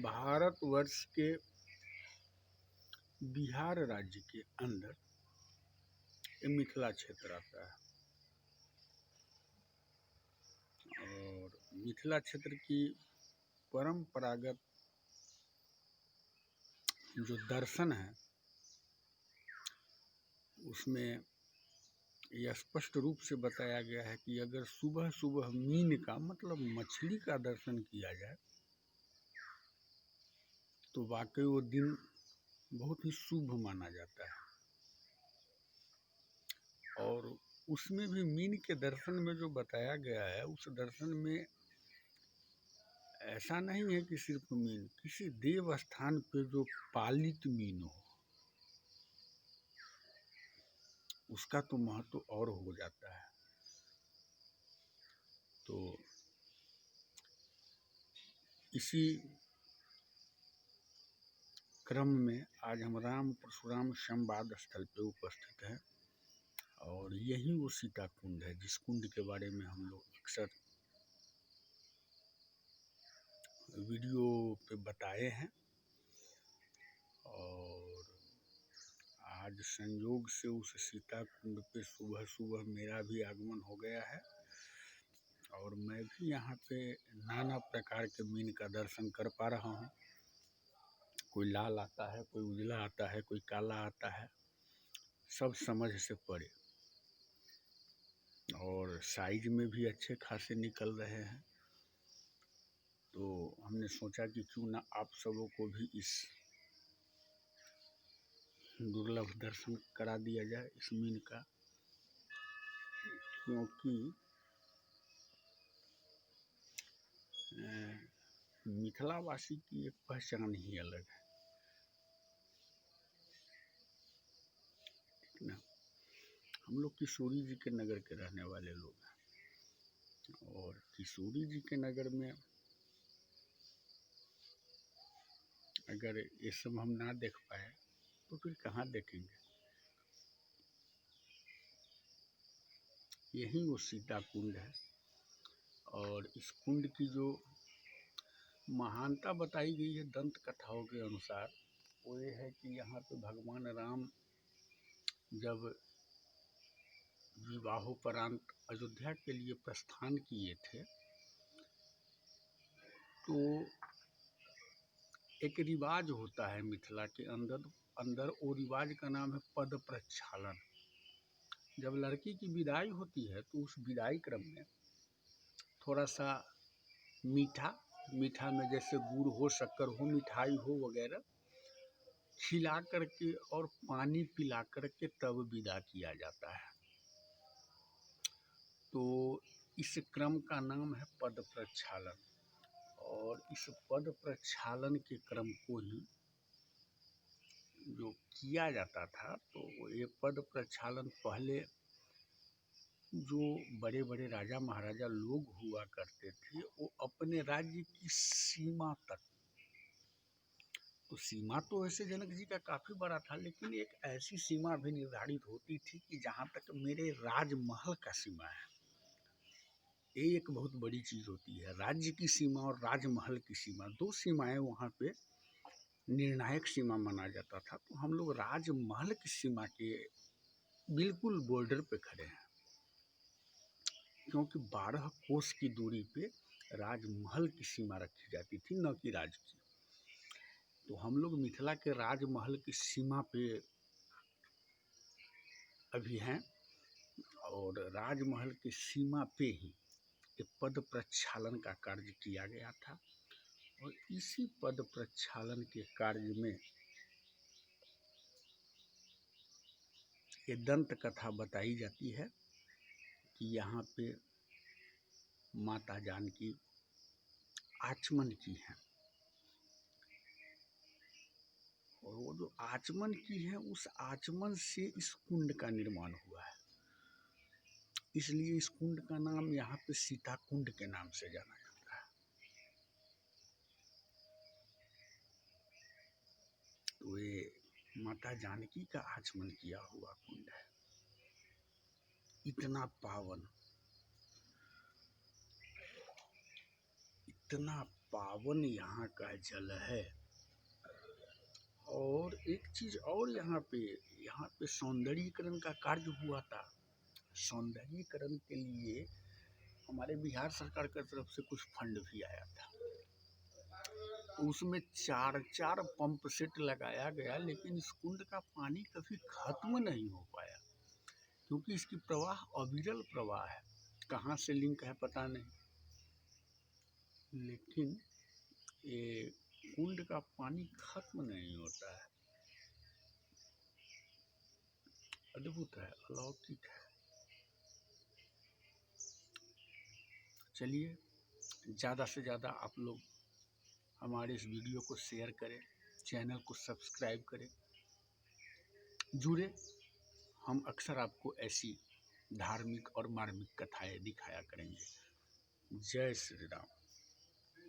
भारतवर्ष के बिहार राज्य के अंदर ये मिथिला क्षेत्र आता है और मिथिला क्षेत्र की परंपरागत जो दर्शन है उसमें यह स्पष्ट रूप से बताया गया है कि अगर सुबह सुबह मीन का मतलब मछली का दर्शन किया जाए तो वाकई वो दिन बहुत ही शुभ माना जाता है। और उसमें भी मीन के दर्शन में जो बताया गया है उस दर्शन में ऐसा नहीं है कि सिर्फ मीन, किसी देव स्थान पे जो पालित मीन हो उसका तो महत्व और हो जाता है। तो इसी क्रम में आज हम राम परशुराम संवाद स्थल पे उपस्थित हैं और यही वो सीता कुंड है जिस कुंड के बारे में हम लोग अक्सर वीडियो पे बताए हैं। और आज संयोग से उस सीता कुंड पे सुबह सुबह मेरा भी आगमन हो गया है और मैं भी यहाँ पे नाना प्रकार के मीन का दर्शन कर पा रहा हूँ। कोई लाल आता है, कोई उजला आता है, कोई काला आता है, सब समझ से परे और साइज में भी अच्छे खासे निकल रहे हैं। तो हमने सोचा कि क्यों ना आप सबों को भी इस दुर्लभ दर्शन करा दिया जाए इस मीन का, क्योंकि मिथिलावासी की एक पहचान ही अलग है ना। हम लोग किशोरी जी के नगर के रहने वाले लोग हैं और किशोरी जी के नगर में अगर ये सब हम ना देख पाए तो फिर कहाँ देखेंगे। यही वो सीता कुंड है और इस कुंड की जो महानता बताई गई है दंत कथाओं के अनुसार वो ये है कि यहाँ पे भगवान राम जब विवाहोपरांत अयोध्या के लिए प्रस्थान किए थे तो एक रिवाज होता है मिथिला के अंदर वो रिवाज का नाम है पद प्रक्षालन। जब लड़की की विदाई होती है तो उस विदाई क्रम में थोड़ा सा मीठा में जैसे गुड़ हो, शक्कर हो, मिठाई हो वगैरह खिला करके और पानी पिला करके तब विदा किया जाता है। तो इस क्रम का नाम है पद प्रक्षालन और इस पद प्रक्षालन के क्रम को ही जो किया जाता था तो ये पद प्रक्षालन पहले जो बड़े बड़े राजा महाराजा लोग हुआ करते थे वो अपने राज्य की सीमा तक, तो सीमा तो वैसे जनक जी का काफ़ी बड़ा था लेकिन एक ऐसी सीमा भी निर्धारित होती थी कि जहाँ तक मेरे राजमहल का सीमा है। ये एक बहुत बड़ी चीज़ होती है, राज्य की सीमा और राजमहल की सीमा, दो सीमाएं वहाँ पे निर्णायक सीमा माना जाता था। तो हम लोग राजमहल की सीमा के बिल्कुल बॉर्डर पे खड़े हैं क्योंकि 12 कोस की दूरी पे राजमहल की सीमा रखी जाती थी, न कि राज की। तो हम लोग मिथिला के राजमहल की सीमा पे अभी हैं और राजमहल की सीमा पे ही एक पद प्रक्षालन का कार्य किया गया था और इसी पद प्रक्षालन के कार्य में ये दंत कथा बताई जाती है कि यहाँ पे माता जानकी आचमन की हैं और वो जो आचमन की है उस आचमन से इस कुंड का निर्माण हुआ है, इसलिए इस कुंड का नाम यहाँ पे सीता कुंड के नाम से जाना जाता है। तो ये माता जानकी का आचमन किया हुआ कुंड है, इतना पावन, कितना पावन यहाँ का जल है। और एक चीज़ और यहाँ पे सौंदर्यीकरण का कार्य हुआ था। सौंदर्यीकरण के लिए हमारे बिहार सरकार की तरफ से कुछ फंड भी आया था। उसमें 4-4 पंप सेट लगाया गया, लेकिन इस कुंड का पानी कभी खत्म नहीं हो पाया, क्योंकि इसकी प्रवाह अविरल प्रवाह है। कहाँ से लिंक है पता नहीं, लेकिन ये कुंड का पानी खत्म नहीं होता है। अद्भुत है, अलौकिक है। चलिए, ज़्यादा से ज़्यादा आप लोग हमारे इस वीडियो को शेयर करें, चैनल को सब्सक्राइब करें, जुड़े। हम अक्सर आपको ऐसी धार्मिक और मार्मिक कथाएं दिखाया करेंगे। जय श्री राम।